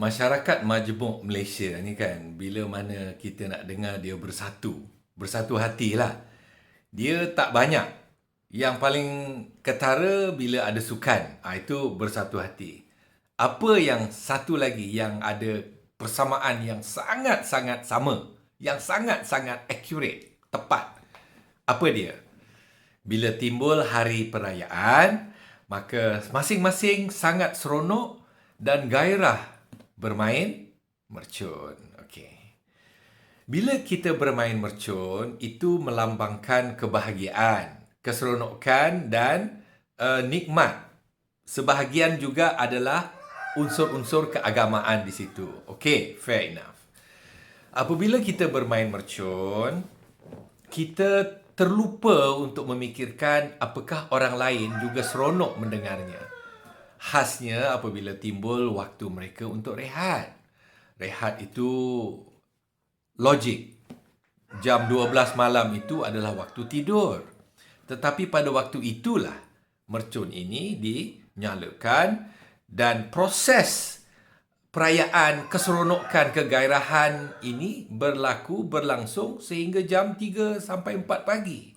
Masyarakat majmuk Malaysia ni kan, bila mana kita nak dengar dia bersatu hatilah. Dia tak banyak. Yang paling ketara bila ada sukan, itu bersatu hati. Apa yang satu lagi yang ada persamaan yang sangat-sangat sama, yang sangat-sangat accurate, tepat. Apa dia? Bila timbul hari perayaan, maka masing-masing sangat seronok dan gairah bermain mercun. Okey. Bila kita bermain mercun, itu melambangkan kebahagiaan, keseronokan dan nikmat. Sebahagian juga adalah unsur-unsur keagamaan di situ. Okey, fair enough. Apabila kita bermain mercun, kita terlupa untuk memikirkan apakah orang lain juga seronok mendengarnya. Khasnya apabila timbul waktu mereka untuk rehat. Rehat itu logik. Jam 12 malam itu adalah waktu tidur. Tetapi pada waktu itulah mercun ini dinyalakan dan proses perayaan, keseronokan, kegairahan ini berlangsung sehingga jam 3 sampai 4 pagi.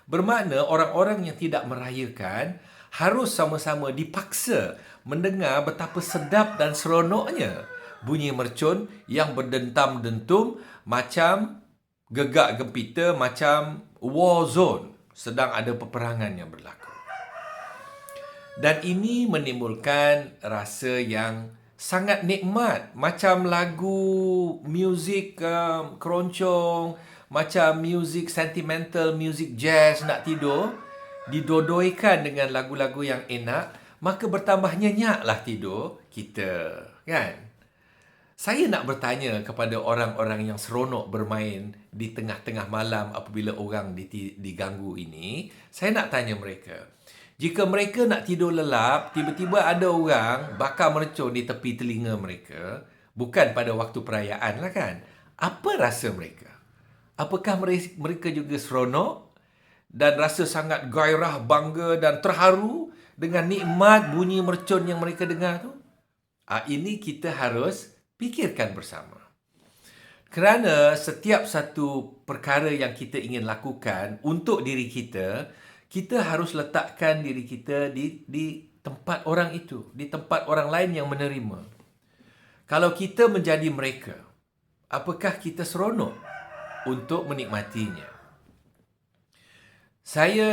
Bermakna orang-orang yang tidak merayakan harus sama-sama dipaksa mendengar betapa sedap dan seronoknya bunyi mercun yang berdentam-dentum macam gegak gempita, macam war zone, sedang ada peperangan yang berlaku. Dan ini menimbulkan rasa yang sangat nikmat, macam lagu muzik keroncong, macam muzik sentimental, muzik jazz nak tidur, didodoikan dengan lagu-lagu yang enak, maka bertambah nyenyaklah tidur kita, kan? Saya nak bertanya kepada orang-orang yang seronok bermain di tengah-tengah malam apabila orang diganggu ini, saya nak tanya mereka, jika mereka nak tidur lelap, tiba-tiba ada orang bakar mercun di tepi telinga mereka, bukan pada waktu perayaan lah kan, apa rasa mereka? Apakah mereka juga seronok dan rasa sangat gairah, bangga dan terharu dengan nikmat bunyi mercun yang mereka dengar tu? Ini kita harus fikirkan bersama. Kerana setiap satu perkara yang kita ingin lakukan untuk diri kita, kita harus letakkan diri kita di tempat orang itu, di tempat orang lain yang menerima. Kalau kita menjadi mereka, apakah kita seronok untuk menikmatinya? Saya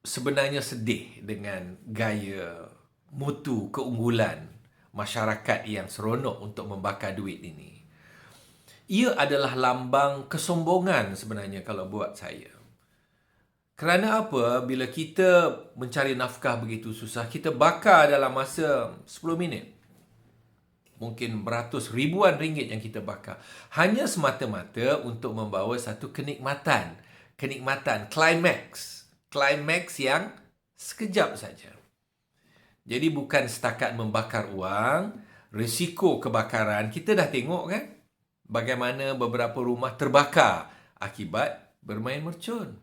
sebenarnya sedih dengan gaya mutu keunggulan masyarakat yang seronok untuk membakar duit ini. Ia adalah lambang kesombongan sebenarnya kalau buat saya. Kerana apa? Bila kita mencari nafkah begitu susah, kita bakar dalam masa 10 minit. Mungkin beratus ribuan ringgit yang kita bakar. Hanya semata-mata untuk membawa satu kenikmatan. Kenikmatan, klimaks yang sekejap saja. Jadi bukan setakat membakar uang, risiko kebakaran, kita dah tengok kan? Bagaimana beberapa rumah terbakar akibat bermain mercun.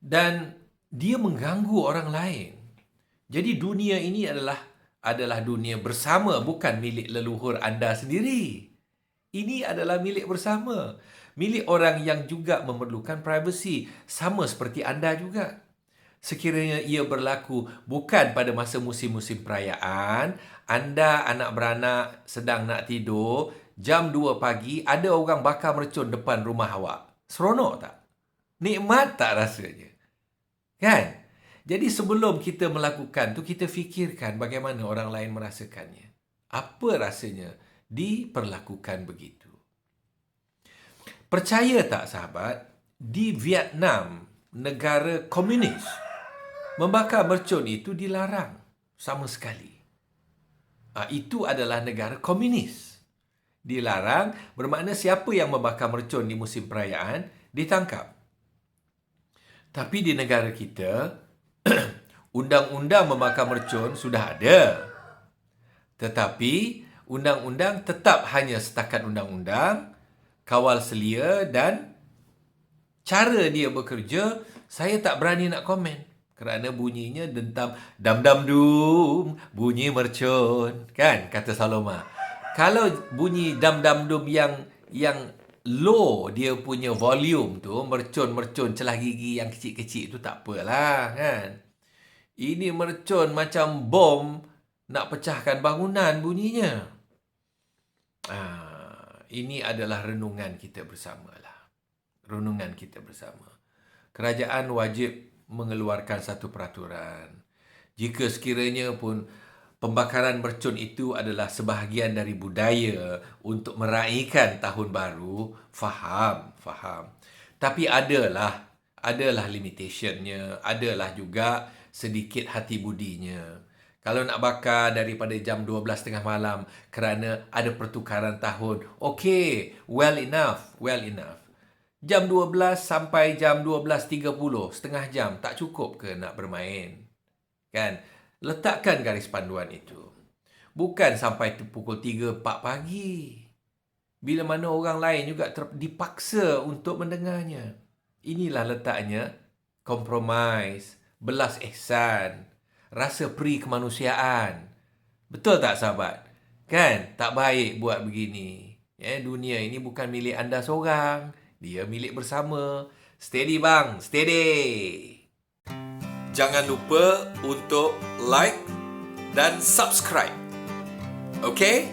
Dan dia mengganggu orang lain. Jadi dunia ini adalah dunia bersama, bukan milik leluhur anda sendiri. Ini adalah milik bersama. Milik orang yang juga memerlukan privasi, sama seperti anda juga. Sekiranya ia berlaku bukan pada masa musim-musim perayaan, anda anak beranak sedang nak tidur, jam 2 pagi ada orang bakar mercun depan rumah awak. Seronok tak? Nikmat tak rasanya? Kan? Jadi sebelum kita melakukan tu, kita fikirkan bagaimana orang lain merasakannya. Apa rasanya diperlakukan begitu? Percaya tak sahabat, di Vietnam, negara komunis, membakar mercun itu dilarang sama sekali. Itu adalah negara komunis. Dilarang bermakna siapa yang membakar mercun di musim perayaan ditangkap. Tapi di negara kita, undang-undang membakar mercun sudah ada. Tetapi undang-undang tetap hanya setakat undang-undang, kawal selia dan cara dia bekerja, saya tak berani nak komen. Kerana bunyinya dentam dam dam dum, bunyi mercun, kan kata Saloma. Kalau bunyi dam dam dum yang low dia punya volume tu, mercun celah gigi yang kecil-kecil tu tak apalah, kan. Ini mercun macam bom nak pecahkan bangunan bunyinya. Ini adalah renungan kita bersama lah. Renungan kita bersama. Kerajaan wajib mengeluarkan satu peraturan. Jika sekiranya pun pembakaran mercun itu adalah sebahagian dari budaya untuk meraihkan tahun baru, faham. Tapi adalah limitationnya, adalah juga sedikit hati budinya. Kalau nak bakar daripada jam 12 tengah malam kerana ada pertukaran tahun, okay, well enough. Jam 12 sampai jam 12.30, setengah jam, tak cukup ke nak bermain? Kan? Letakkan garis panduan itu. Bukan sampai pukul 3-4 pagi. Bila mana orang lain juga dipaksa untuk mendengarnya. Inilah letaknya compromise, belas ihsan, rasa peri kemanusiaan. Betul tak sahabat? Kan? Tak baik buat begini. Dunia ini bukan milik anda seorang. Dia milik bersama. Steady bang, steady. Jangan lupa untuk like dan subscribe. Okay?